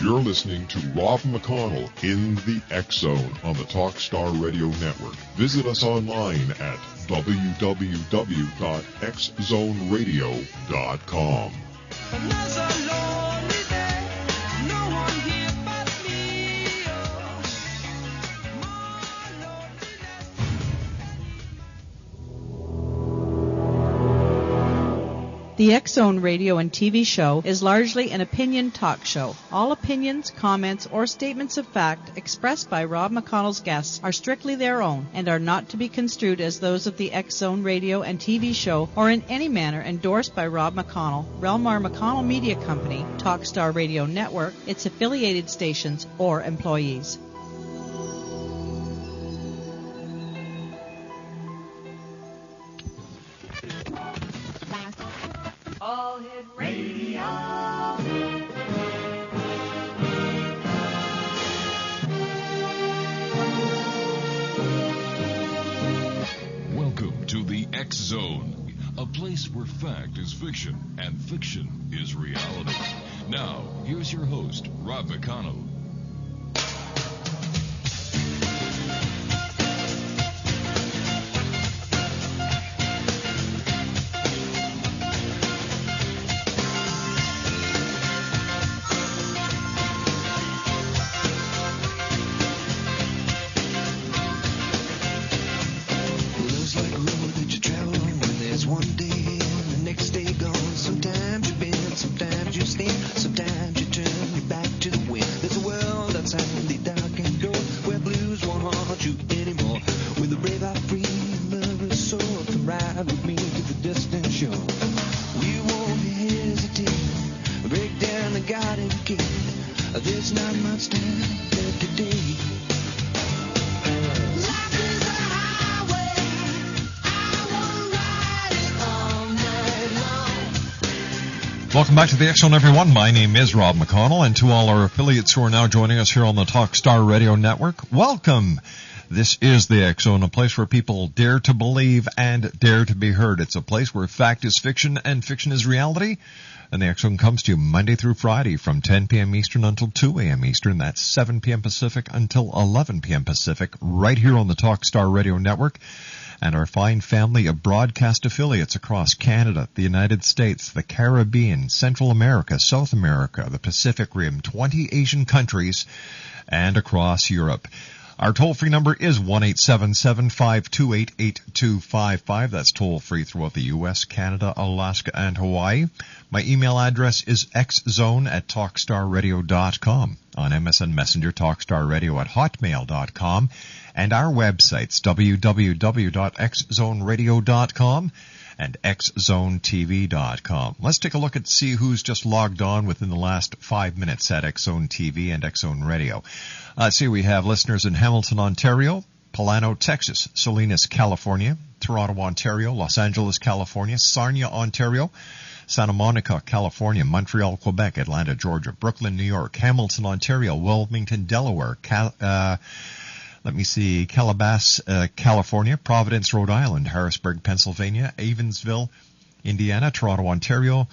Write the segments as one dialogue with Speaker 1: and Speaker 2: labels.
Speaker 1: You're listening to Rob McConnell in the X Zone on the Talkstar Radio Network. Visit us online at www.xzoneradio.com.
Speaker 2: The X Zone radio and TV show is largely an opinion talk show. All opinions, comments, or statements of fact expressed by Rob McConnell's guests are strictly their own and are not to be construed as those of the X Zone radio and TV show or in any manner endorsed by Rob McConnell, Relmar McConnell Media Company, Talkstar Radio Network, its affiliated stations, or employees.
Speaker 3: Radio.
Speaker 4: Welcome to the X Zone, a place where fact is fiction and fiction is reality. Now, here's your host, Rob McConnell.
Speaker 5: Welcome back to the X Zone, everyone. My name is Rob McConnell, and to all our affiliates who are now joining us here on the Talkstar Radio Network, welcome. This is the X Zone, a place where people dare to believe and dare to be heard. It's a place where fact is fiction and fiction is reality. And the X Zone comes to you Monday through Friday from 10 p.m. Eastern until 2 a.m. Eastern. That's 7 p.m. Pacific until 11 p.m. Pacific, right here on the Talkstar Radio Network. And our fine family of broadcast affiliates across Canada, the United States, the Caribbean, Central America, South America, the Pacific Rim, 20 Asian countries, and across Europe. Our toll-free number is 1-877-528-8255. That's toll-free throughout the U.S., Canada, Alaska, and Hawaii. My email address is xzone@talkstarradio.com. On MSN Messenger, talkstarradio@hotmail.com. And our websites, www.xzoneradio.com and xzonetv.com. Let's take a look and see who's just logged on within the last 5 minutes at X Zone TV and X Zone Radio. See, we have listeners in Hamilton, Ontario, Plano, Texas, Salinas, California, Toronto, Ontario, Los Angeles, California, Sarnia, Ontario, Santa Monica, California, Montreal, Quebec, Atlanta, Georgia, Brooklyn, New York, Hamilton, Ontario, Wilmington, Delaware, Calabasas, California, Providence, Rhode Island, Harrisburg, Pennsylvania, Evansville, Indiana, Toronto, Ontario,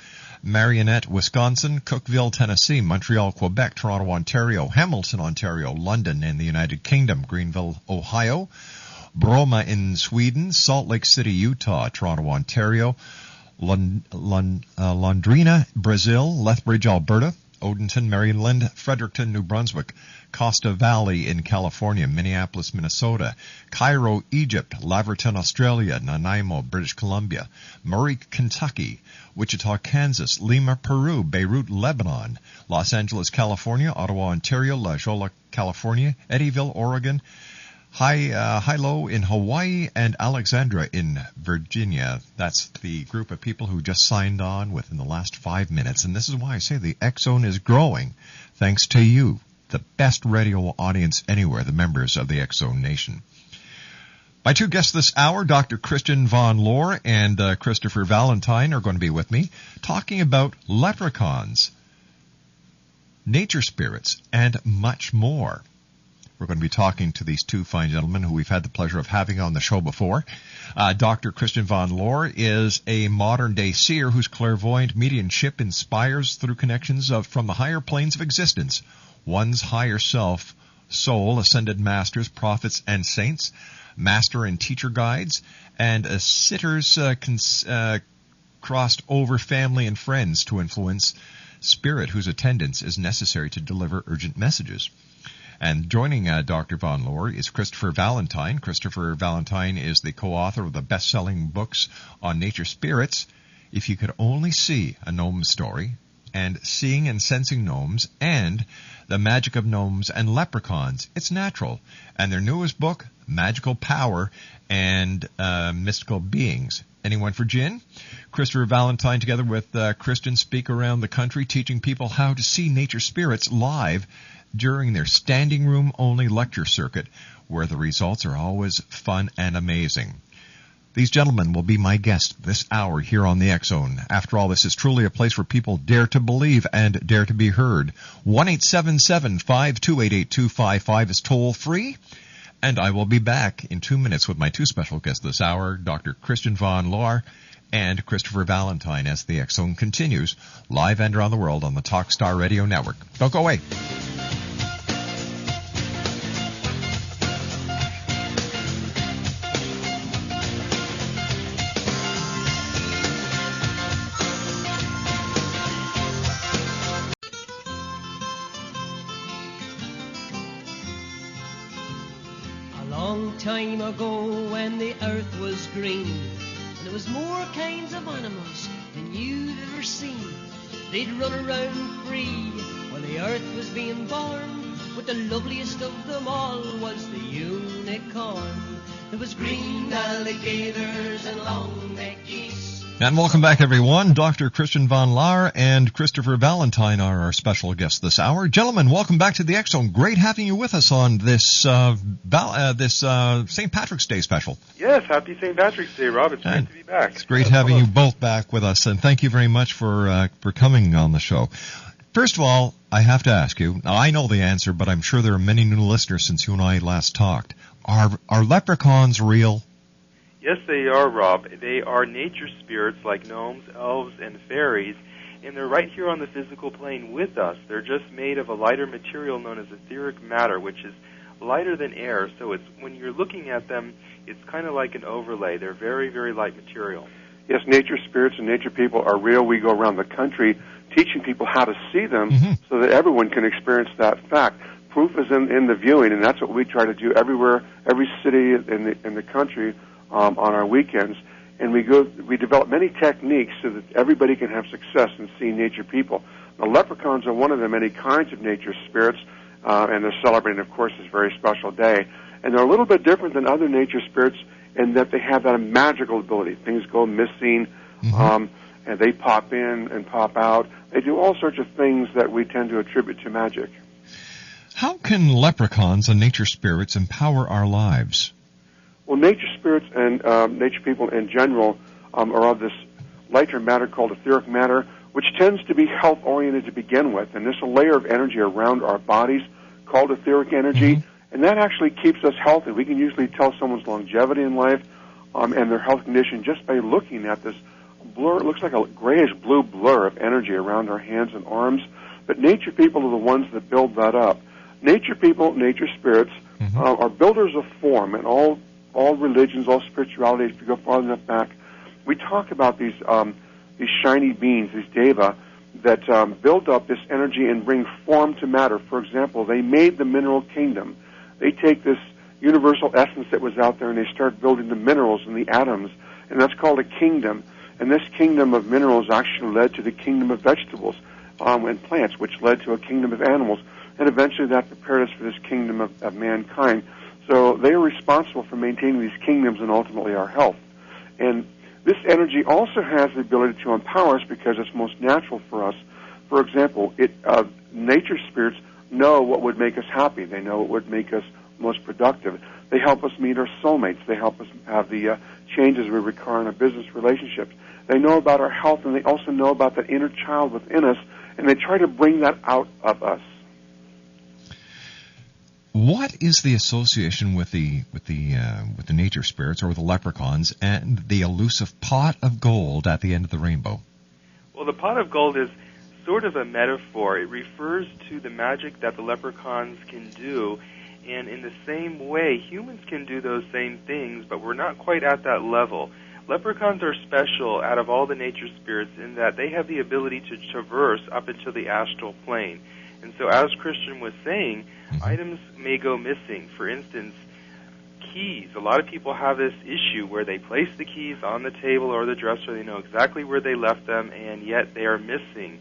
Speaker 5: Marionette, Wisconsin, Cookeville, Tennessee, Montreal, Quebec, Toronto, Ontario, Hamilton, Ontario, London in the United Kingdom, Greenville, Ohio, Bromma in Sweden, Salt Lake City, Utah, Toronto, Ontario, Londrina, Brazil, Lethbridge, Alberta, Odenton, Maryland, Fredericton, New Brunswick, Costa Valley in California, Minneapolis, Minnesota, Cairo, Egypt, Laverton, Australia, Nanaimo, British Columbia, Murray, Kentucky, Wichita, Kansas, Lima, Peru, Beirut, Lebanon, Los Angeles, California, Ottawa, Ontario, La Jolla, California, Eddyville, Oregon, Hilo in Hawaii, and Alexandra in Virginia. That's the group of people who just signed on within the last 5 minutes. And this is why I say the X Zone is growing thanks to you, the best radio audience anywhere, the members of the X Zone Nation. My two guests this hour, Dr. Christian von Lohr and Christopher Valentine, are going to be with me talking about leprechauns, nature spirits, and much more. We're going to be talking to these two fine gentlemen who we've had the pleasure of having on the show before. Dr. Christian von Lähr is a modern-day seer whose clairvoyant mediumship inspires through connections from the higher planes of existence, one's higher self, soul, ascended masters, prophets, and saints, master and teacher guides, and sitters crossed over family and friends to influence spirit whose attendance is necessary to deliver urgent messages. And joining Dr. von Lähr is Christopher Valentine. Christopher Valentine is the co-author of the best-selling books on nature spirits, If You Could Only See a Gnome Story, and Seeing and Sensing Gnomes, and The Magic of Gnomes and Leprechauns. It's Natural. And their newest book, Magical Power and Mystical Beings. Anyone for gin? Christopher Valentine, together with Kristen, speak around the country teaching people how to see nature spirits live during their standing room only lecture circuit, where the results are always fun and amazing. These gentlemen will be my guests this hour here on the X-Zone. After all, this is truly a place where people dare to believe and dare to be heard. 1-877-528-8255 is toll free. And I will be back in 2 minutes with my two special guests this hour, Dr. Christian von Lähr and Christopher Valentine, as the X-Zone continues live and around the world on the Talkstar Radio Network. Don't go away.
Speaker 3: Time ago when the earth was green and there was more kinds of animals than you'd ever seen. They'd run around free while the earth was being born, but the loveliest of them all was the unicorn. There was green alligators and long-necked geese.
Speaker 5: And welcome back, everyone. Dr. Christian von Lähr and Christopher Valentine are our special guests this hour. Gentlemen, welcome back to the X-Zone. Great having you with us on this St. Patrick's Day special.
Speaker 6: Yes, happy St. Patrick's Day, Rob. It's great to be back.
Speaker 5: It's great having you both back with us, and thank you very much for coming on the show. First of all, I have to ask you, now I know the answer, but I'm sure there are many new listeners since you and I last talked. Are leprechauns real?
Speaker 6: Yes, they are, Rob. They are nature spirits like gnomes, elves, and fairies, and they're right here on the physical plane with us. They're just made of a lighter material known as etheric matter, which is lighter than air. So it's when you're looking at them, it's kind of like an overlay. They're very, very light material.
Speaker 7: Yes, nature spirits and nature people are real. We go around the country teaching people how to see them so that everyone can experience that fact. Proof is in the viewing, and that's what we try to do everywhere, every city in the country on our weekends. And we develop many techniques so that everybody can have success in seeing nature people. Now, leprechauns are one of the many kinds of nature spirits, and they're celebrating, of course, this very special day. And they're a little bit different than other nature spirits in that they have that magical ability. Things go missing, and they pop in and pop out. They do all sorts of things that we tend to attribute to magic.
Speaker 5: How can leprechauns and nature spirits empower our lives?
Speaker 7: Well, nature spirits and nature people in general are of this lighter matter called etheric matter, which tends to be health-oriented to begin with. And there's a layer of energy around our bodies called etheric energy, and that actually keeps us healthy. We can usually tell someone's longevity in life and their health condition just by looking at this blur. It looks like a grayish-blue blur of energy around our hands and arms. But nature people are the ones that build that up. Nature people, nature spirits, are builders of form, and all religions, all spiritualities, if you go far enough back, we talk about these shiny beings, these deva, that build up this energy and bring form to matter. For example, they made the mineral kingdom. They take this universal essence that was out there and they start building the minerals and the atoms, and that's called a kingdom. And this kingdom of minerals actually led to the kingdom of vegetables and plants, which led to a kingdom of animals, and eventually that prepared us for this kingdom of mankind. So they are responsible for maintaining these kingdoms and ultimately our health. And this energy also has the ability to empower us because it's most natural for us. For example, nature spirits know what would make us happy. They know what would make us most productive. They help us meet our soulmates. They help us have the changes we require in our business relationships. They know about our health, and they also know about that inner child within us, and they try to bring that out of us.
Speaker 5: What is the association with the nature spirits, or with the leprechauns, and the elusive pot of gold at the end of the rainbow?
Speaker 6: Well, the pot of gold is sort of a metaphor. It refers to the magic that the leprechauns can do, and in the same way, humans can do those same things, but we're not quite at that level. Leprechauns are special out of all the nature spirits in that they have the ability to traverse up into the astral plane. And so, as Christian was saying, items may go missing. For instance, keys. A lot of people have this issue where they place the keys on the table or the dresser. They know exactly where they left them, and yet they are missing.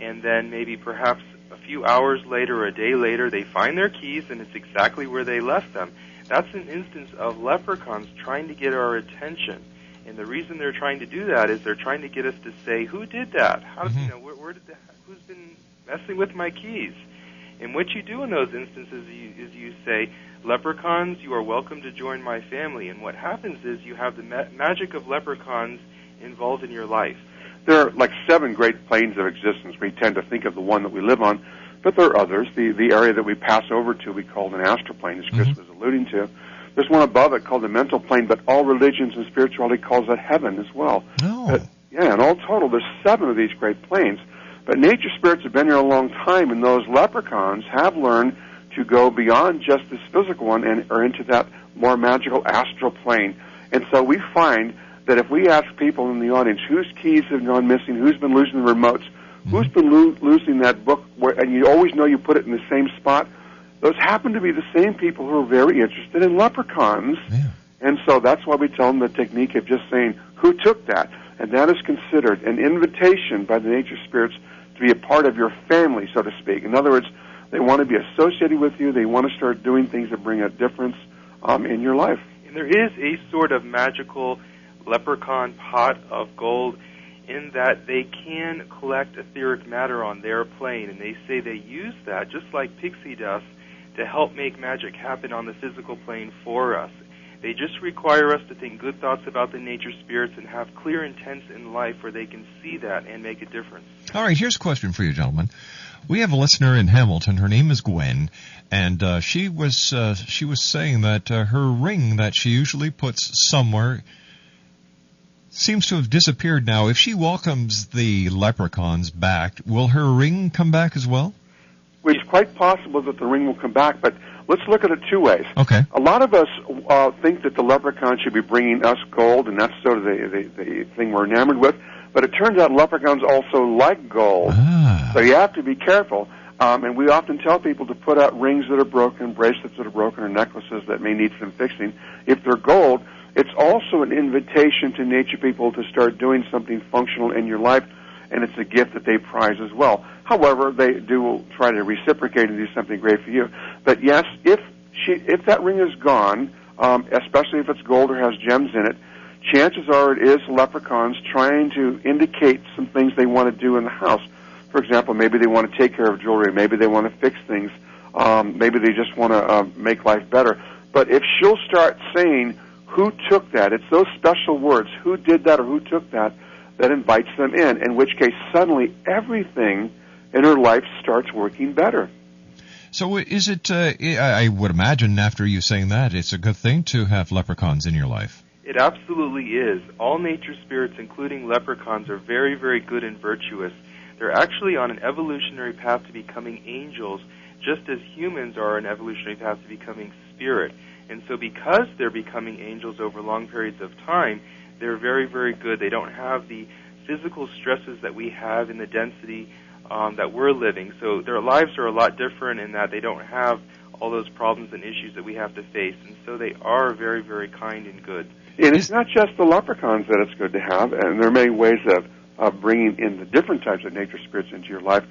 Speaker 6: And then maybe perhaps a few hours later or a day later, they find their keys, and it's exactly where they left them. That's an instance of leprechauns trying to get our attention. And the reason they're trying to do that is they're trying to get us to say, who did that? How did, who's been messing with my keys? And what you do in those instances is you say, leprechauns, you are welcome to join my family. And what happens is you have the magic of leprechauns involved in your life.
Speaker 7: There are like 7 great planes of existence. We tend to think of the one that we live on, but there are others. The area that we pass over to we call an astral plane, as Chris was alluding to. There's one above it called the mental plane, but all religions and spirituality calls that heaven as well.
Speaker 5: Oh.
Speaker 7: But, yeah, in all total, there's 7 of these great planes. But nature spirits have been here a long time, and those leprechauns have learned to go beyond just this physical one and are into that more magical astral plane. And so we find that if we ask people in the audience whose keys have gone missing, who's been losing the remotes, who's been losing that book, and you always know you put it in the same spot, those happen to be the same people who are very interested in leprechauns.
Speaker 5: Yeah.
Speaker 7: And so that's why we tell them the technique of just saying, who took that? And that is considered an invitation by the nature spirits to be a part of your family, so to speak. In other words, they want to be associated with you. They want to start doing things that bring a difference in your life.
Speaker 6: And there is a sort of magical leprechaun pot of gold in that they can collect etheric matter on their plane, and they say they use that, just like pixie dust, to help make magic happen on the physical plane for us. They just require us to think good thoughts about the nature spirits and have clear intents in life where they can see that and make a difference.
Speaker 5: All right, here's a question for you, gentlemen. We have a listener in Hamilton. Her name is Gwen, and she was saying that her ring that she usually puts somewhere seems to have disappeared now. If she welcomes the leprechauns back, will her ring come back as well?
Speaker 7: Well, it's quite possible that the ring will come back, but let's look at it 2 ways.
Speaker 5: Okay.
Speaker 7: A lot of us think that the leprechaun should be bringing us gold, and that's sort of the thing we're enamored with. But it turns out leprechauns also like gold. So you have to be careful. And we often tell people to put out rings that are broken, bracelets that are broken, or necklaces that may need some fixing. If they're gold, it's also an invitation to nature people to start doing something functional in your life, and it's a gift that they prize as well. However, they do try to reciprocate and do something great for you. But yes, if that ring is gone, especially if it's gold or has gems in it, chances are it is leprechauns trying to indicate some things they want to do in the house. For example, maybe they want to take care of jewelry, maybe they want to fix things, maybe they just want to make life better. But if she'll start saying, who took that? It's those special words, who did that or who took that, that invites them in which case suddenly everything in her life starts working better.
Speaker 5: So is it, I would imagine after you saying that, it's a good thing to have leprechauns in your life.
Speaker 6: It absolutely is. All nature spirits, including leprechauns, are very, very good and virtuous. They're actually on an evolutionary path to becoming angels, just as humans are on an evolutionary path to becoming spirit. And so because they're becoming angels over long periods of time, they're very, very good. They don't have the physical stresses that we have in the density that we're living. So their lives are a lot different in that they don't have all those problems and issues that we have to face. And so they are very, very kind and good.
Speaker 7: And it's not just the leprechauns that it's good to have, and there are many ways of bringing in the different types of nature spirits into your life.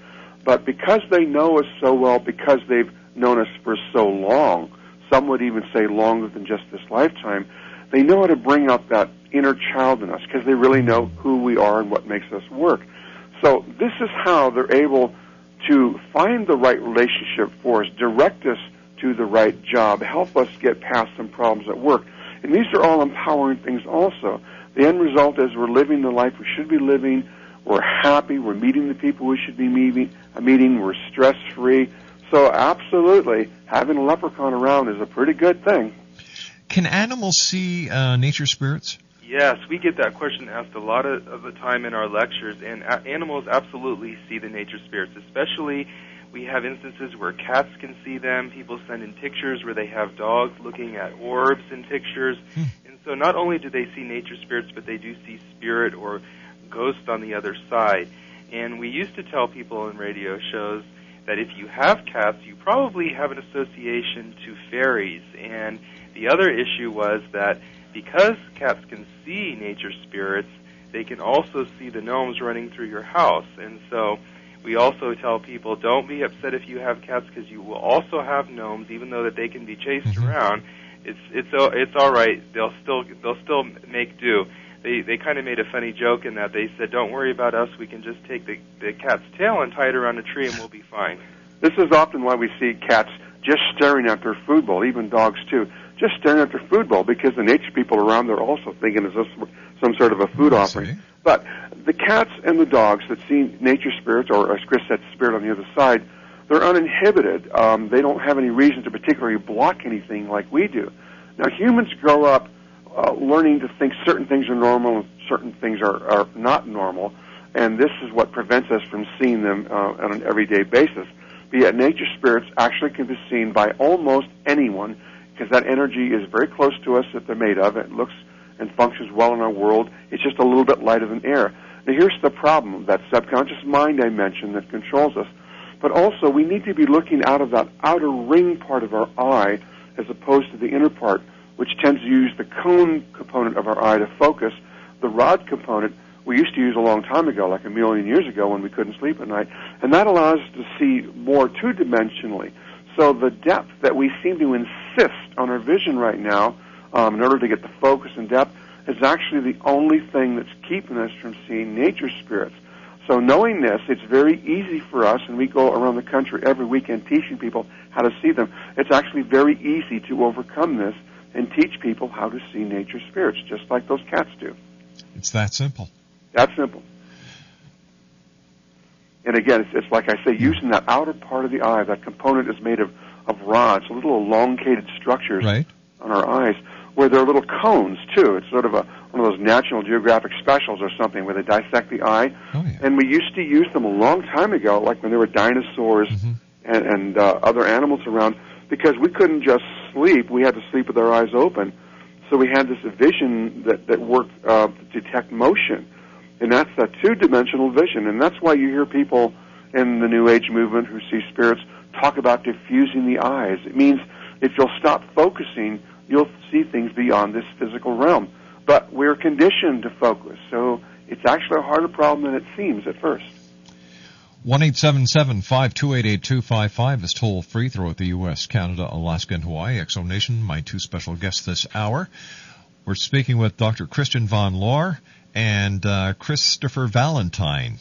Speaker 7: But because they know us so well, because they've known us for so long, some would even say longer than just this lifetime, they know how to bring out that inner child in us because they really know who we are and what makes us work. So this is how they're able to find the right relationship for us, direct us to the right job, help us get past some problems at work. And these are all empowering things also. The end result is we're living the life we should be living, we're happy, we're meeting the people we should be meeting, we're stress-free. So absolutely, having a leprechaun around is a pretty good thing.
Speaker 5: Can animals see nature spirits?
Speaker 6: Yes, we get that question asked a lot of the time in our lectures, and animals absolutely see the nature spirits. Especially, we have instances where cats can see them. People send in pictures where they have dogs looking at orbs in pictures. And so not only do they see nature spirits, but they do see spirit or ghost on the other side. And we used to tell people in radio shows that if you have cats, you probably have an association to fairies. And the other issue was that because cats can see nature spirits, they can also see the gnomes running through your house. And so we also tell people, don't be upset if you have cats, because you will also have gnomes, even though that they can be chased around. It's all right. They'll still make do. They kind of made a funny joke in that they said, don't worry about us. We can just take the cat's tail and tie it around a tree, and we'll be fine.
Speaker 7: This is often why we see cats just staring at their food bowl, even dogs too, just staring at their food bowl, because the nature people around there are also thinking it's some sort of a food offering. But the cats and the dogs that see nature spirits, or as Chris said, spirit on the other side, they're uninhibited. They don't have any reason to particularly block anything like we do. Now, humans grow up learning to think certain things are normal and certain things are not normal, and this is what prevents us from seeing them on an everyday basis. But yet nature spirits actually can be seen by almost anyone, because that energy is very close to us that they're made of. It looks and functions well in our world. It's just a little bit lighter than air. Now here's the problem, that subconscious mind I mentioned that controls us. But also we need to be looking out of that outer ring part of our eye as opposed to the inner part, which tends to use the cone component of our eye to focus. The rod component we used to use a long time ago, like 1 million years ago when we couldn't sleep at night, and that allows us to see more two-dimensionally. So the depth that we seem to insist on our vision right now, in order to get the focus and depth, is actually the only thing that's keeping us from seeing nature spirits. So knowing this, it's very easy for us, and we go around the country every weekend teaching people how to see them. It's actually very easy to overcome this and teach people how to see nature spirits, just like those cats do.
Speaker 5: It's that simple.
Speaker 7: That's simple. And again, it's like I say, using that outer part of the eye. That component is made of rods, little elongated structures on our eyes, where there are little cones, too. It's sort of one of those National Geographic specials or something where they dissect the eye.
Speaker 5: Oh, yeah.
Speaker 7: And we used to use them a long time ago, like when there were dinosaurs and other animals around, because we couldn't just sleep. We had to sleep with our eyes open. So we had this vision that worked to detect motion. And that's that two-dimensional vision. And that's why you hear people in the New Age movement who see spirits talk about diffusing the eyes. It means if you'll stop focusing, you'll see things beyond this physical realm. But we're conditioned to focus, so it's actually a harder problem than it seems at first.
Speaker 5: 1-877-528-8255 is toll-free throughout the U.S., Canada, Alaska, and Hawaii. Exo Nation, my two special guests this hour. We're speaking with Dr. Christian von Lähr and Christopher Valentine.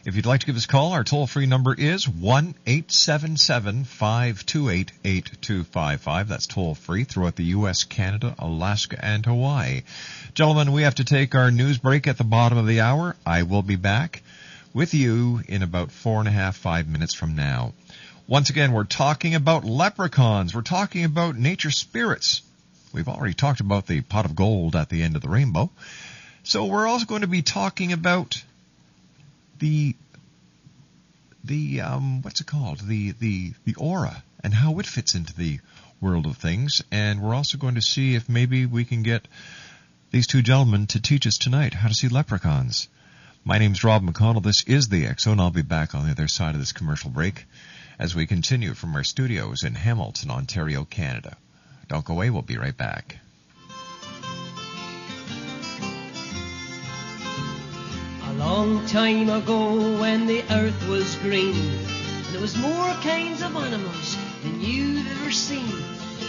Speaker 5: If you'd like to give us a call, our toll-free number is 1-877-528-8255. That's toll-free throughout the U.S., Canada, Alaska, and Hawaii. Gentlemen, we have to take our news break at the bottom of the hour. I will be back with you in about 4.5 minutes from now. Once again, we're talking about leprechauns. We're talking about nature spirits. We've already talked about the pot of gold at the end of the rainbow. So we're also going to be talking about the what's it called? The aura and how it fits into the world of things. And we're also going to see if maybe we can get these two gentlemen to teach us tonight how to see leprechauns. My name's Rob McConnell. This is the X Zone. I'll be back on the other side of this commercial break as we continue from our studios in Hamilton, Ontario, Canada. Don't go away. We'll be right back.
Speaker 3: A long time ago when the earth was green, and there was more kinds of animals than you'd ever seen.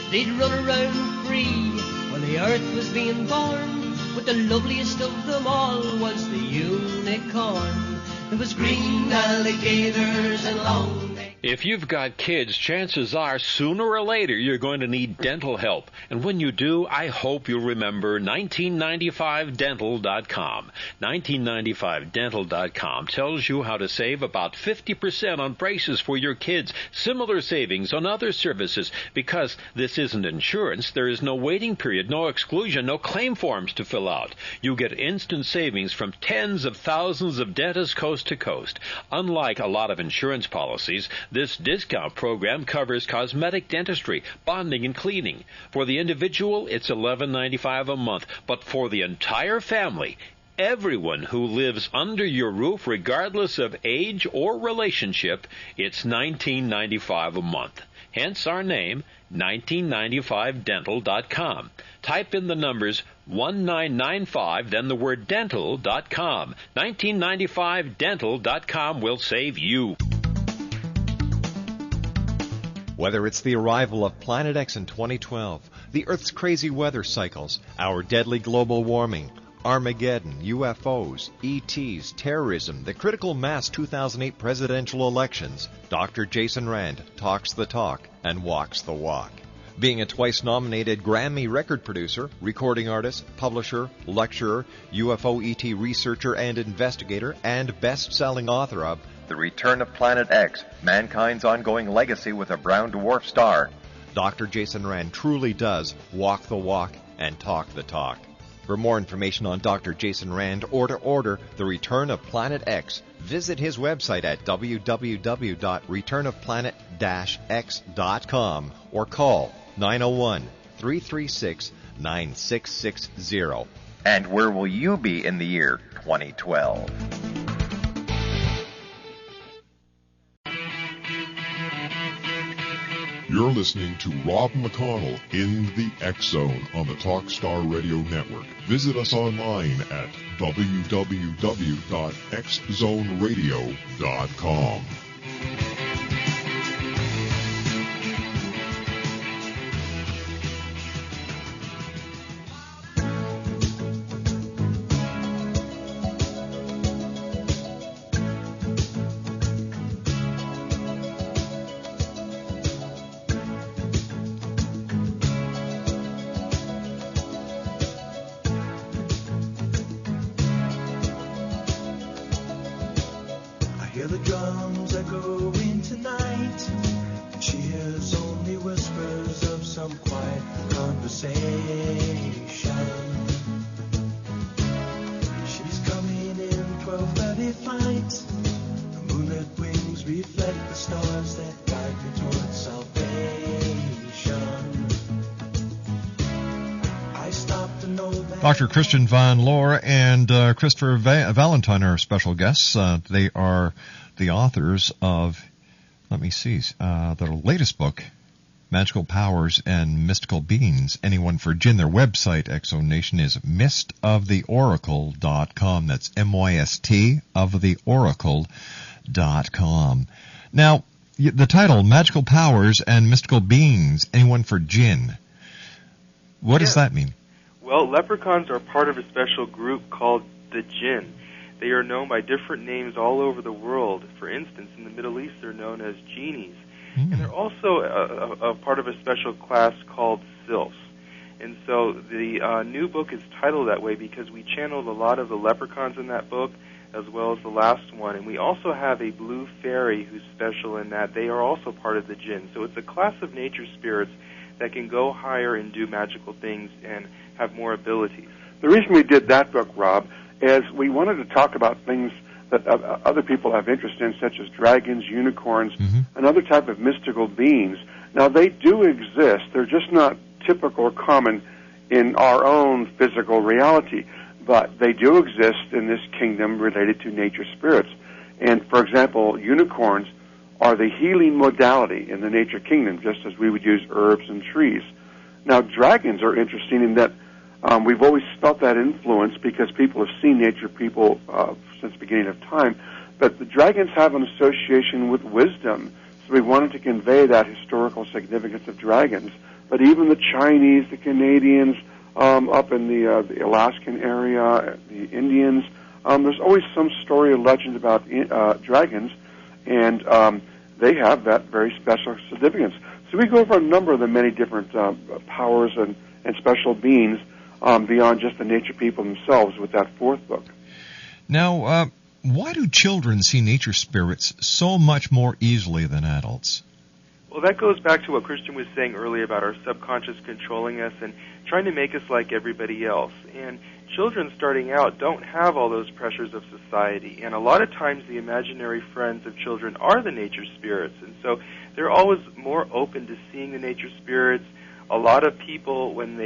Speaker 3: They'd run around free when the earth was being born, but the loveliest of them all was the unicorn. There was green alligators and long necks.
Speaker 8: If you've got kids, chances are sooner or later you're going to need dental help. And when you do, I hope you'll remember 1995dental.com. 1995dental.com tells you how to save about 50% on braces for your kids. Similar savings on other services. Because this isn't insurance, there is no waiting period, no exclusion, no claim forms to fill out. You get instant savings from tens of thousands of dentists coast to coast. Unlike a lot of insurance policies, this discount program covers cosmetic dentistry, bonding, and cleaning. For the individual, it's $11.95 a month, but for the entire family, everyone who lives under your roof, regardless of age or relationship, it's $19.95 a month. Hence our name, 1995dental.com. Type in the numbers 1995, then the word dental.com. 1995dental.com will save you.
Speaker 5: Whether it's the arrival of Planet X in 2012, the Earth's crazy weather cycles, our deadly global warming, Armageddon, UFOs, ETs, terrorism, the critical mass 2008 presidential elections, Dr. Jason Rand talks the talk and walks the walk. Being a twice-nominated Grammy record producer, recording artist, publisher, lecturer, UFO ET researcher and investigator, and best-selling author of The Return of Planet X, Mankind's Ongoing Legacy with a Brown Dwarf Star, Dr. Jason Rand truly does walk the walk and talk the talk. For more information on Dr. Jason Rand or to order The Return of Planet X, visit his website at www.returnofplanet-x.com or call 901-336-9660. And where will you be in the year 2012?
Speaker 1: You're listening to Rob McConnell in the X Zone on the Talkstar Radio Network. Visit us online at www.xzoneradio.com.
Speaker 5: Dr. Christian Van Lohr and Christopher Valentine are special guests. They are the authors of, their latest book, Magical Powers and Mystical Beings. Anyone for Jinn. Their website, Exo Nation, is mystoftheoracle.com. That's MYST of theoracle.com. Now, the title, Magical Powers and Mystical Beings. Anyone for Jinn. What does that mean?
Speaker 6: Well, leprechauns are part of a special group called the Jinn. They are known by different names all over the world. For instance, in the Middle East, they're known as genies. And they're also a part of a special class called sylphs. And so the new book is titled that way because we channeled a lot of the leprechauns in that book, as well as the last one. And we also have a blue fairy who's special in that they are also part of the Jinn. So it's a class of nature spirits that can go higher and do magical things and have more abilities.
Speaker 7: The reason we did that book, Rob, is we wanted to talk about things that other people have interest in, such as dragons, unicorns, and other type of mystical beings. Now, they do exist. They're just not typical or common in our own physical reality, but they do exist in this kingdom related to nature spirits. And, for example, unicorns are the healing modality in the nature kingdom, just as we would use herbs and trees. Now, dragons are interesting in that we've always felt that influence because people have seen nature people since the beginning of time, but the dragons have an association with wisdom, so we wanted to convey that historical significance of dragons. But even the Chinese, the Canadians, up in the Alaskan area, the Indians, there's always some story or legend about dragons, and they have that very special significance. So we go over a number of the many different powers and special beings beyond just the nature people themselves with that fourth book.
Speaker 5: Now, why do children see nature spirits so much more easily than adults?
Speaker 6: Well, that goes back to what Christian was saying earlier about our subconscious controlling us and trying to make us like everybody else. And children starting out don't have all those pressures of society. And a lot of times the imaginary friends of children are the nature spirits. And so they're always more open to seeing the nature spirits. A lot of people, when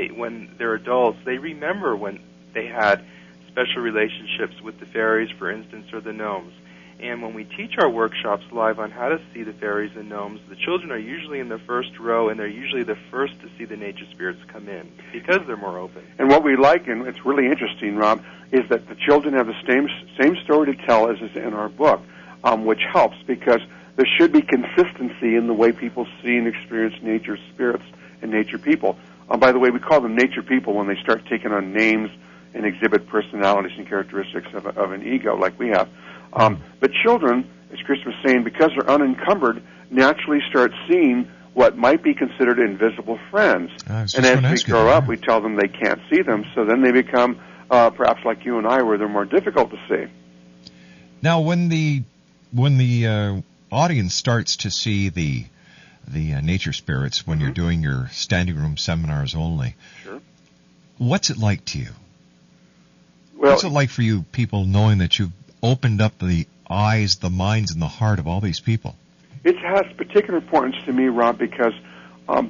Speaker 6: they're adults, they remember when they had special relationships with the fairies, for instance, or the gnomes. And when we teach our workshops live on how to see the fairies and gnomes, the children are usually in the first row, and they're usually the first to see the nature spirits come in because they're more open.
Speaker 7: And what we like, and it's really interesting, Rob, is that the children have the same story to tell as is in our book, which helps because there should be consistency in the way people see and experience nature spirits and nature people. By the way, we call them nature people when they start taking on names and exhibit personalities and characteristics of an ego like we have. But children, as Chris was saying, because they're unencumbered, naturally start seeing what might be considered invisible friends. And as they grow up, we tell them they can't see them, so then they become perhaps like you and I, where they're more difficult to see.
Speaker 5: Now, when the audience starts to see the nature spirits when you're doing your standing room seminars only,
Speaker 7: sure.
Speaker 5: What's it like to you?
Speaker 7: Well,
Speaker 5: what's it like for you people knowing that you've opened up the eyes, the minds, and the heart of all these people?
Speaker 7: It has particular importance to me, Rob, because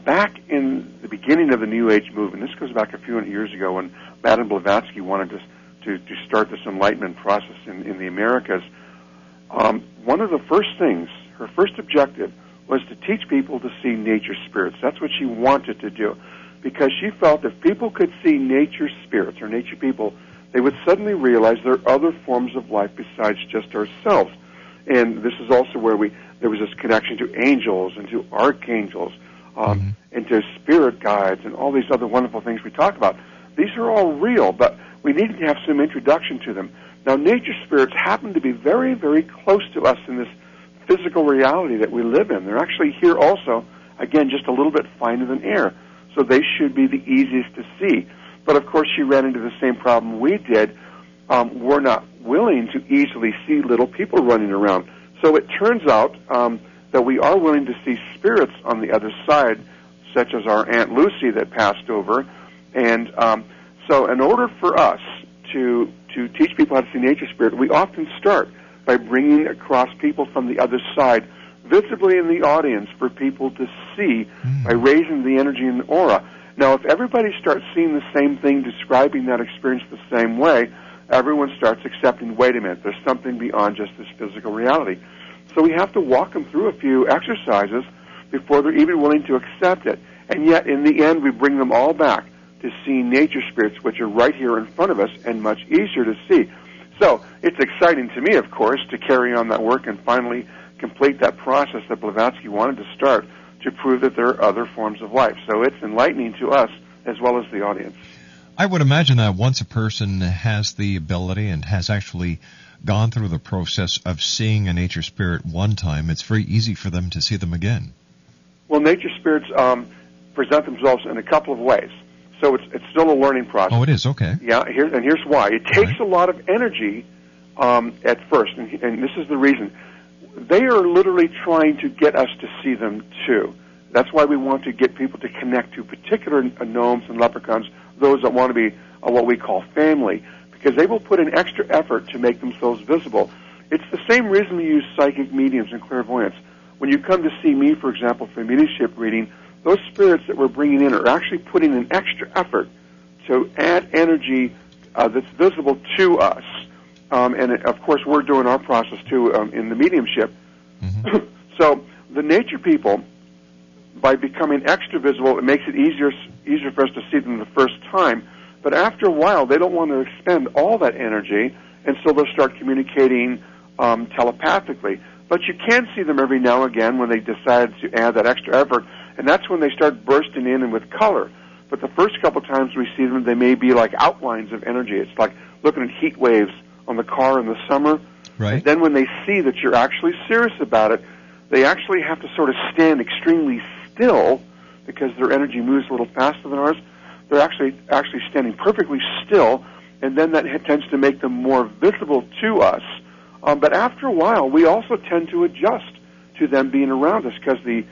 Speaker 7: back in the beginning of the New Age movement, this goes back a few hundred years ago when Madame Blavatsky wanted to start this enlightenment process in the Americas, one of the first things, her first objective, was to teach people to see nature spirits. That's what she wanted to do, because she felt if people could see nature spirits or nature people, they would suddenly realize there are other forms of life besides just ourselves. And this is also where there was this connection to angels and to archangels and to spirit guides and all these other wonderful things we talk about. These are all real, but we needed to have some introduction to them. Now, nature spirits happen to be very, very close to us in this physical reality that we live in. They're actually here also, again, just a little bit finer than air. So they should be the easiest to see. But, of course, she ran into the same problem we did. We're not willing to easily see little people running around. So it turns out that we are willing to see spirits on the other side, such as our Aunt Lucy that passed over. And so in order for us to teach people how to see nature spirit, we often start by bringing across people from the other side, visibly in the audience for people to see by raising the energy in the aura. Now, if everybody starts seeing the same thing, describing that experience the same way, everyone starts accepting, wait a minute, there's something beyond just this physical reality. So we have to walk them through a few exercises before they're even willing to accept it. And yet, in the end, we bring them all back to seeing nature spirits, which are right here in front of us and much easier to see. So it's exciting to me, of course, to carry on that work and finally complete that process that Blavatsky wanted to start to prove that there are other forms of life. So it's enlightening to us as well as the audience.
Speaker 5: I would imagine that once a person has the ability and has actually gone through the process of seeing a nature spirit one time, it's very easy for them to see them again.
Speaker 7: Well, nature spirits present themselves in a couple of ways. So it's still a learning process.
Speaker 5: Oh, it is? Okay.
Speaker 7: Yeah, here's why. It takes a lot of energy at first, and this is the reason. They are literally trying to get us to see them, too. That's why we want to get people to connect to particular gnomes and leprechauns, those that want to be what we call family, because they will put in extra effort to make themselves visible. It's the same reason we use psychic mediums and clairvoyants. When you come to see me, for example, for a mediumship reading, those spirits that we're bringing in are actually putting in extra effort to add energy that's visible to us. Of course, we're doing our process, too, in the mediumship. So the nature people, by becoming extra visible, it makes it easier for us to see them the first time. But after a while, they don't want to expend all that energy, and so they'll start communicating telepathically. But you can see them every now and again when they decide to add that extra effort, and that's when they start bursting in and with color. But the first couple times we see them, they may be like outlines of energy. It's like looking at heat waves on the car in the summer.
Speaker 5: Right.
Speaker 7: And then when they see that you're actually serious about it, they actually have to sort of stand extremely still because their energy moves a little faster than ours. They're actually standing perfectly still, and then that tends to make them more visible to us. But after a while, we also tend to adjust to them being around us because the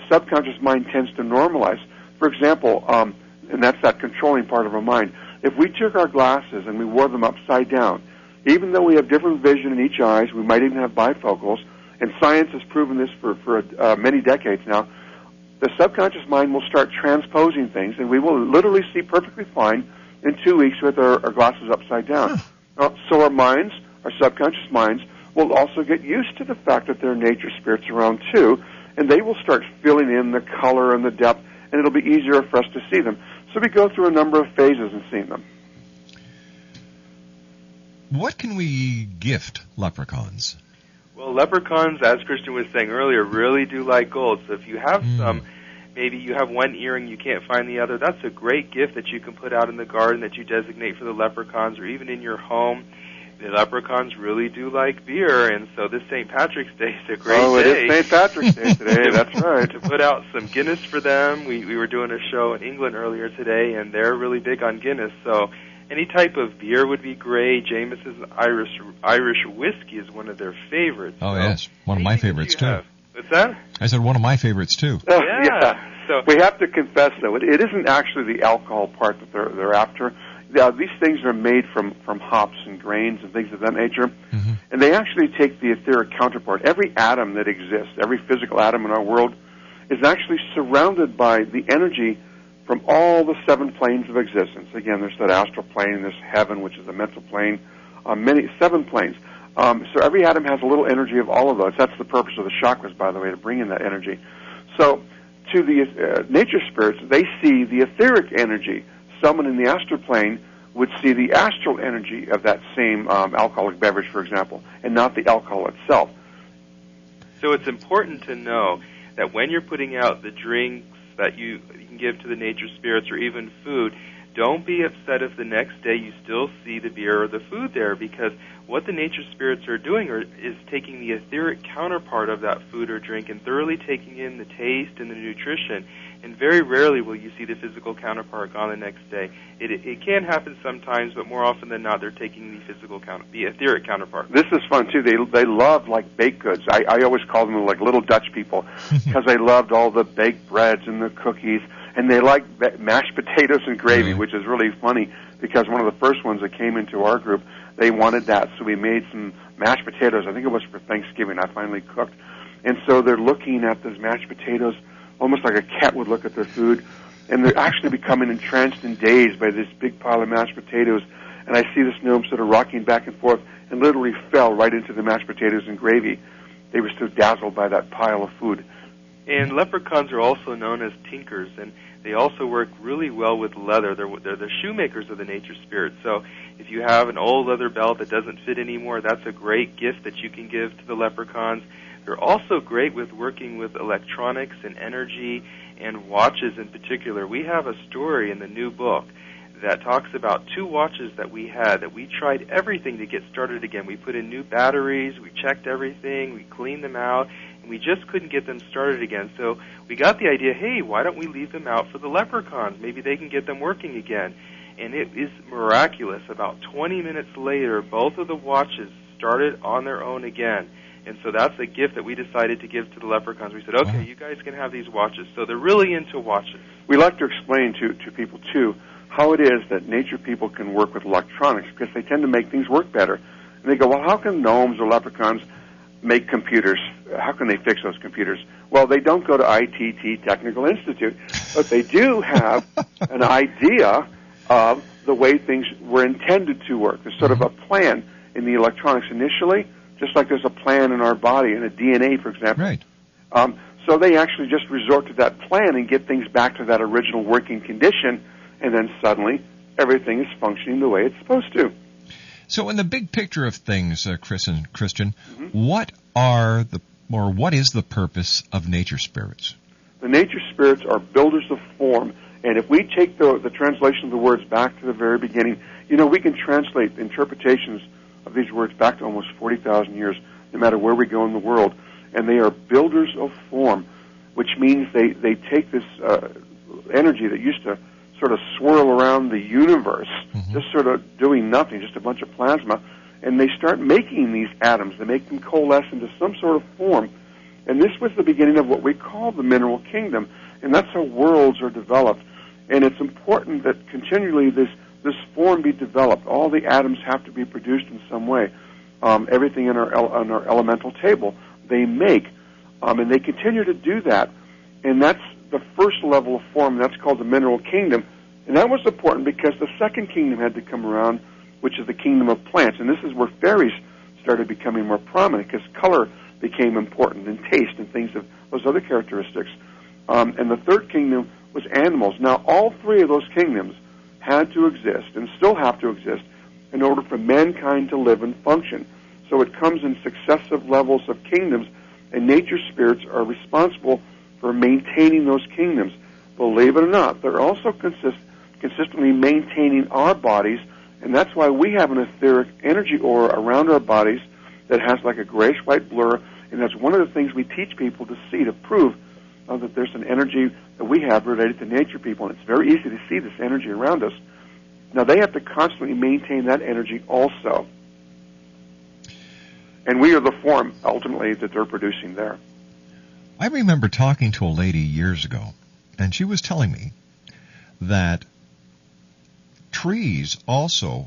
Speaker 7: subconscious mind tends to normalize. For example, and that's that controlling part of our mind. If we took our glasses and we wore them upside down, even though we have different vision in each eye, we might even have bifocals, and science has proven this for many decades now, the subconscious mind will start transposing things, and we will literally see perfectly fine in 2 weeks with our glasses upside down. So our minds, our subconscious minds, will also get used to the fact that there are nature spirits around too, and they will start filling in the color and the depth, and it'll be easier for us to see them. So we go through a number of phases in seeing them.
Speaker 5: What can we gift leprechauns?
Speaker 6: Well, leprechauns, as Christian was saying earlier, really do like gold. So if you have some, maybe you have one earring, you can't find the other, that's a great gift that you can put out in the garden that you designate for the leprechauns, or even in your home. The leprechauns really do like beer, and so this St. Patrick's Day is a great day.
Speaker 7: Oh, it is St. Patrick's Day today, that's right.
Speaker 6: To put out some Guinness for them. We were doing a show in England earlier today, and they're really big on Guinness, so any type of beer would be great. Jameson's Irish whiskey is one of their favorites.
Speaker 5: Oh, so yes, one of my favorites, too.
Speaker 6: What's that?
Speaker 5: I said one of my favorites, too.
Speaker 7: Yeah. So we have to confess, though, it isn't actually the alcohol part that they're after. These things are made from hops and grains and things of that nature, and they actually take the etheric counterpart. Every atom that exists, every physical atom in our world, is actually surrounded by the energy from all the 7 planes of existence. Again, there's that astral plane, this heaven, which is a mental plane, 7 planes. So every atom has a little energy of all of those. That's the purpose of the chakras, by the way, to bring in that energy. So to the nature spirits, they see the etheric energy. Someone in the astral plane would see the astral energy of that same alcoholic beverage, for example, and not the alcohol itself.
Speaker 6: So it's important to know that when you're putting out the drinks that you can give to the nature spirits, or even food, don't be upset if the next day you still see the beer or the food there, because what the nature spirits are doing is taking the etheric counterpart of that food or drink and thoroughly taking in the taste and the nutrition, and very rarely will you see the physical counterpart gone the next day. It can happen sometimes, but more often than not, they're taking the etheric counterpart.
Speaker 7: This is fun, too. They love, like, baked goods. I always call them, like, little Dutch people, because they loved all the baked breads and the cookies, and they like mashed potatoes and gravy, which is really funny, because one of the first ones that came into our group, they wanted that, so we made some mashed potatoes. I think it was for Thanksgiving. I finally cooked. And so they're looking at those mashed potatoes almost like a cat would look at their food, and they're actually becoming entranced and dazed by this big pile of mashed potatoes. And I see this gnome sort of rocking back and forth and literally fell right into the mashed potatoes and gravy. They were so dazzled by that pile of food.
Speaker 6: And leprechauns are also known as tinkers, and they also work really well with leather. They're the shoemakers of the nature spirit. So if you have an old leather belt that doesn't fit anymore, that's a great gift that you can give to the leprechauns. They're also great with working with electronics and energy and watches in particular. We have a story in the new book that talks about 2 watches that we had, that we tried everything to get started again. We put in new batteries, we checked everything, we cleaned them out, and we just couldn't get them started again. So we got the idea, hey, why don't we leave them out for the leprechauns? Maybe they can get them working again. And it is miraculous. About 20 minutes later, both of the watches started on their own again. And so that's a gift that we decided to give to the leprechauns. We said, okay, you guys can have these watches. So they're really into watches.
Speaker 7: We like to explain to people, too, how it is that nature people can work with electronics, because they tend to make things work better. And they go, well, how can gnomes or leprechauns make computers? How can they fix those computers? Well, they don't go to ITT Technical Institute, but they do have an idea of the way things were intended to work. There's sort of a plan in the electronics initially, just like there's a plan in our body, in a DNA, for example.
Speaker 5: Right.
Speaker 7: So they actually just resort to that plan and get things back to that original working condition, and then suddenly everything is functioning the way it's supposed to.
Speaker 5: So in the big picture of things, Chris and Christian, what is the purpose of nature spirits?
Speaker 7: The nature spirits are builders of form, and if we take the translation of the words back to the very beginning, we can translate interpretations of these words back to almost 40,000 years, no matter where we go in the world. and they are builders of form, which means they take this energy that used to sort of swirl around the universe, just sort of doing nothing, just a bunch of plasma, and they start making these atoms. They make them coalesce into some sort of form. And this was the beginning of what we call the mineral kingdom, and that's how worlds are developed. And it's important that continually this form be developed. All the atoms have to be produced in some way. Everything on our elemental table they make, and they continue to do that. And that's the first level of form. That's called the mineral kingdom. And that was important because the second kingdom had to come around, which is the kingdom of plants. And this is where fairies started becoming more prominent because color became important, and taste and things of those other characteristics. And the third kingdom was animals. Now, all three of those kingdoms had to exist and still have to exist in order for mankind to live and function. So it comes in successive levels of kingdoms, and nature spirits are responsible for maintaining those kingdoms. Believe it or not, they're also consistently maintaining our bodies, and that's why we have an etheric energy aura around our bodies that has like a grayish-white blur, and that's one of the things we teach people to see, to prove that there's an energy that we have related to nature people, and it's very easy to see this energy around us. Now, they have to constantly maintain that energy also. And we are the form, ultimately, that they're producing there.
Speaker 5: I remember talking to a lady years ago, and she was telling me that trees also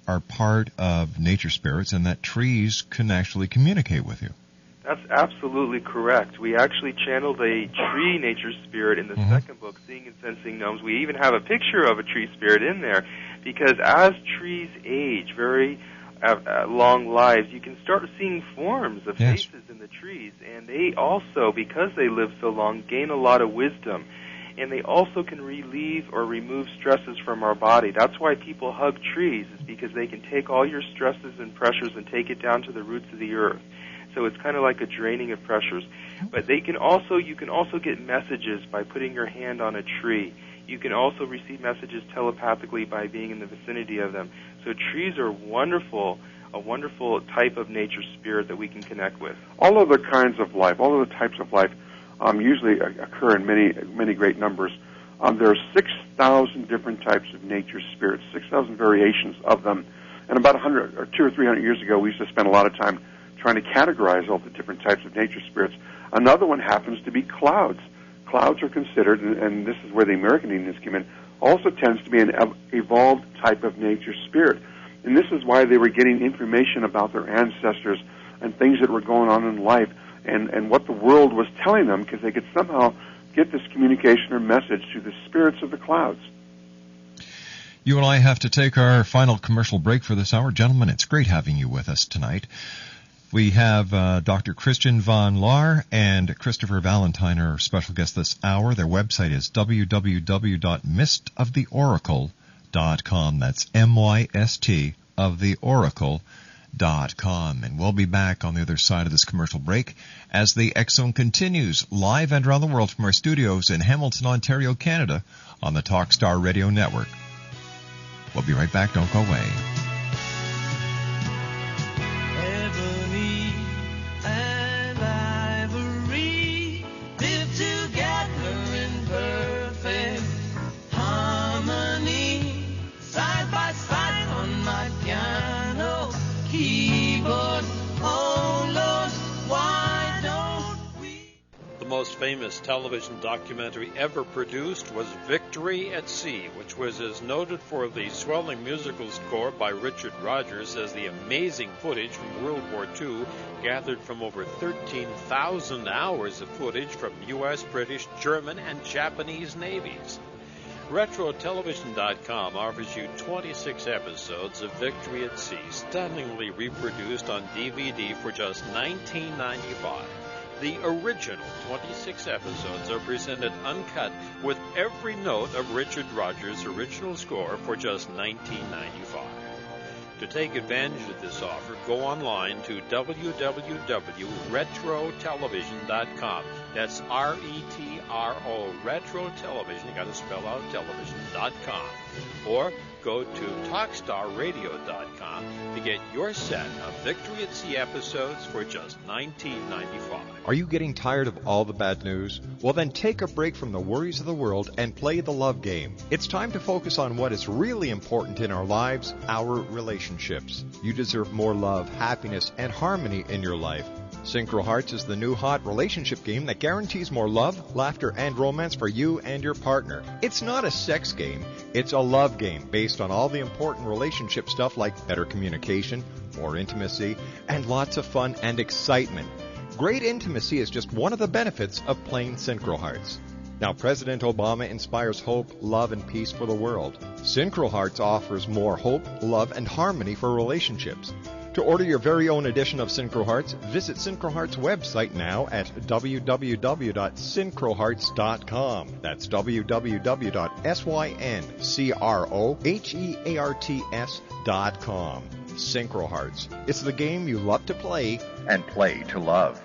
Speaker 5: are part of nature spirits and that trees can actually communicate with you.
Speaker 6: That's absolutely correct. We actually channeled a tree nature spirit in the second book, Seeing and Sensing Gnomes. We even have a picture of a tree spirit in there because as trees age, very long lives, you can start seeing forms of faces in the trees. And they also, because they live so long, gain a lot of wisdom. And they also can relieve or remove stresses from our body. That's why people hug trees, is because they can take all your stresses and pressures and take it down to the roots of the earth. So it's kind of like a draining of pressures. But you can also get messages by putting your hand on a tree. You can also receive messages telepathically by being in the vicinity of them. So trees are a wonderful type of nature spirit that we can connect with.
Speaker 7: All other kinds of life, all other types of life usually occur in many great numbers. There are 6,000 different types of nature spirits, 6,000 variations of them. And about 100 or 200 or 300 years ago, we used to spend a lot of time trying to categorize all the different types of nature spirits. Another one happens to be clouds. Clouds are considered, and this is where the American Indians came in, also tends to be an evolved type of nature spirit. And this is why they were getting information about their ancestors and things that were going on in life and what the world was telling them, because they could somehow get this communication or message to the spirits of the clouds.
Speaker 5: You and I have to take our final commercial break for this hour. Gentlemen, it's great having you with us tonight. We have Dr. Christian von Lähr and Christopher Valentine, our special guest this hour. Their website is www.mystoftheoracle.com. That's MYST of the Oracle.com. And we'll be back on the other side of this commercial break as the X Zone continues live and around the world from our studios in Hamilton, Ontario, Canada on the Talkstar Radio Network. We'll be right back. Don't go away.
Speaker 8: The most famous television documentary ever produced was Victory at Sea, which was as noted for the swelling musical score by Richard Rodgers as the amazing footage from World War II, gathered from over 13,000 hours of footage from U.S., British, German, and Japanese navies. RetroTelevision.com offers you 26 episodes of Victory at Sea, stunningly reproduced on DVD for just $19.95. The original 26 episodes are presented uncut with every note of Richard Rodgers' original score for just $19.95. To take advantage of this offer, go online to www.retrotelevision.com. That's R-E-T-R-O, retrotelevision, you got to spell out television.com. Or go to talkstarradio.com to get your set of Victory at Sea episodes for just $19.95.
Speaker 5: Are you getting tired of all the bad news? Well, then take a break from the worries of the world and play the love game. It's time to focus on what is really important in our lives, our relationships. You deserve more love, happiness, and harmony in your life. Synchro Hearts is the new hot relationship game that guarantees more love, laughter, and romance for you and your partner. It's not a sex game, it's a love game based on all the important relationship stuff like better communication, more intimacy, and lots of fun and excitement. Great intimacy is just one of the benefits of playing Synchro Hearts. Now, President Obama inspires hope, love, and peace for the world. Synchro Hearts offers more hope, love, and harmony for relationships. To order your very own edition of Synchro Hearts, visit Synchro Hearts' website now at www.synchrohearts.com. That's www.synchrohearts.com. Synchro Hearts. It's the game you love to play and play to love.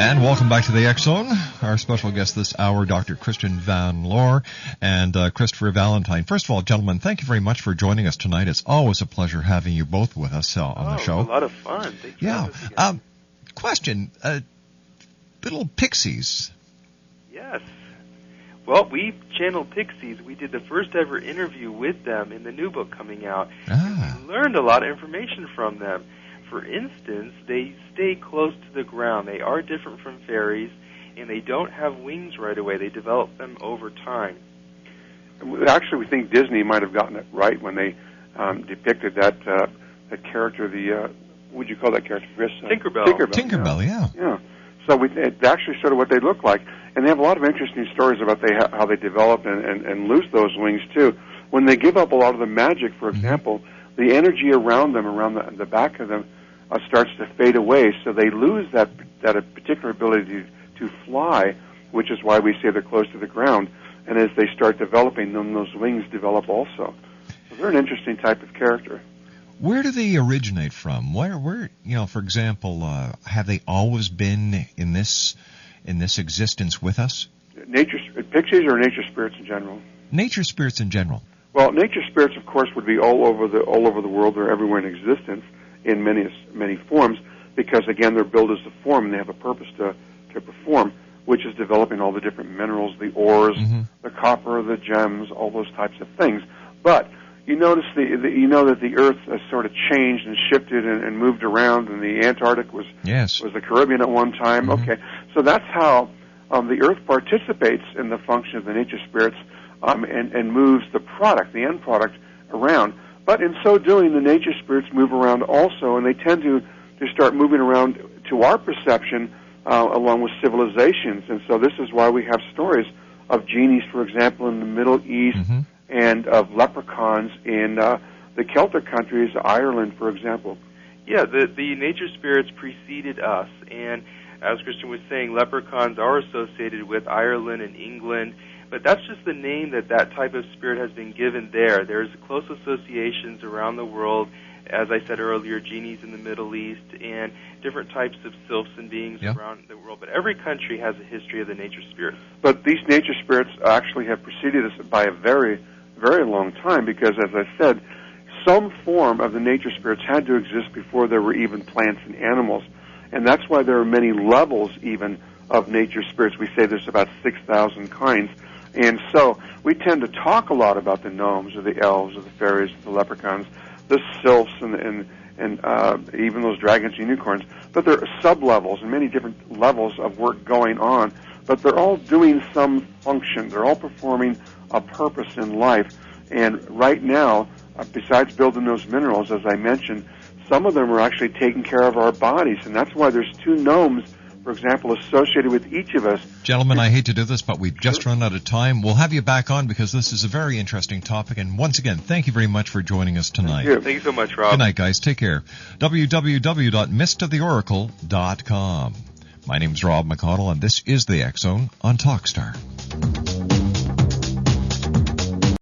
Speaker 5: And welcome back to the X-Zone. Our special guest this hour, Dr. Christian Van Lohr and Christopher Valentine. First of all, gentlemen, thank you very much for joining us tonight. It's always a pleasure having you both with us on the show.
Speaker 6: A lot of fun. Thanks for having us again.
Speaker 5: Question, little pixies.
Speaker 6: Yes. Well, we channeled pixies. We did the first ever interview with them in the new book coming out. And we learned a lot of information from them. For instance, they stay close to the ground. They are different from fairies, and they don't have wings right away. They develop them over time.
Speaker 7: Actually, we think Disney might have gotten it right when they depicted that character, what would you call that character, Chris?
Speaker 6: Tinkerbell.
Speaker 5: Tinkerbell, yeah.
Speaker 7: Yeah. So it's actually sort of what they look like. And they have a lot of interesting stories about how they develop and lose those wings, too. When they give up a lot of the magic, for example, the energy around them, around the back of them, starts to fade away, so they lose that particular ability to fly, which is why we say they're close to the ground. And as they start developing, then those wings develop also. So they're an interesting type of character.
Speaker 5: Where do they originate from? Where for example, have they always been in this existence with us?
Speaker 7: Pixies or nature spirits in general?
Speaker 5: Nature spirits in general.
Speaker 7: Well, nature spirits, of course, would be all over the world. They're everywhere in existence in many forms, because again, they're built as a form and they have a purpose to perform, which is developing all the different minerals, the ores, the copper, the gems, all those types of things. But you notice that the Earth has sort of changed and shifted and moved around, and the Antarctic was the Caribbean at one time. Okay, so that's how the Earth participates in the function of the nature spirits and moves the end product, around. But in so doing, the nature spirits move around also, and they tend to start moving around to our perception along with civilizations. And so this is why we have stories of genies, for example, in the Middle East, and of leprechauns in the Celtic countries, Ireland, for example.
Speaker 6: Yeah, the nature spirits preceded us, and as Christian was saying, leprechauns are associated with Ireland and England, but that's just the name that type of spirit has been given there. There's close associations around the world as I said earlier, genies in the Middle East, and different types of sylphs and beings around the world. But every country has a history of the nature spirits.
Speaker 7: But these nature spirits actually have preceded us by a very, very long time because, as I said, some form of the nature spirits had to exist before there were even plants and animals. And that's why there are many levels even of nature spirits. We say there's about 6,000 kinds. And so we tend to talk a lot about the gnomes or the elves or the fairies or the leprechauns, the sylphs and even those dragons and unicorns. But there are sub-levels and many different levels of work going on. But they're all doing some function. They're all performing a purpose in life. And right now, besides building those minerals, as I mentioned, some of them are actually taking care of our bodies. And that's why there's 2 gnomes, for example, associated with each of us.
Speaker 5: Gentlemen, I hate to do this, but we've just run out of time. We'll have you back on because this is a very interesting topic. And once again, thank you very much for joining us tonight.
Speaker 7: Thank
Speaker 6: you so much, Rob.
Speaker 5: Good night, guys. Take care. www.mistoftheoracle.com. My name's Rob McConnell, and this is the X Zone on Talkstar.